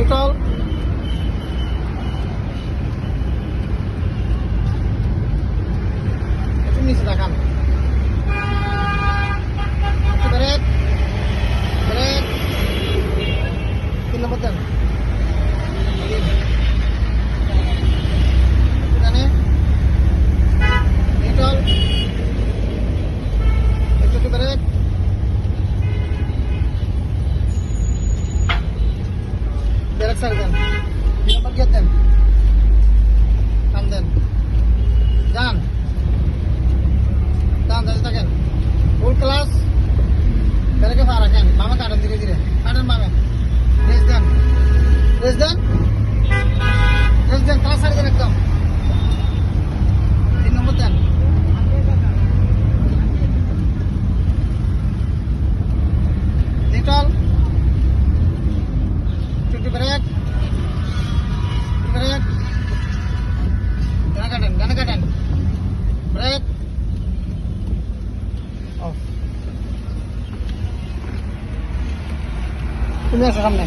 Neutral, একটু নিচে দেখান, একটু ব্রেক, ব্রেক, 3 নম্বর দেন, একটু ডানে, নিউট্রাল, একটু ব্রেক, ব্রেক সাইড দেন, 2 নম্বর গিয়ার দেন, টান দেন, যান যান, দাঁড়িয়ে থাকেন, ফুল ক্লাস, ব্রেকে পা রাখেন, বামে কাটেন, ধীরে ধীরে কাটেন, বামে রেস দেন, রেস দেন, রেস দেন, ক্লাস ছাড়ি দেন একদম, 3 নম্বর দেন, নিউট্রাল, একটু ব্রেক, ব্রেক, ডানে কাটেন, ব্রেক, অফ। তুমি আসো সামনে।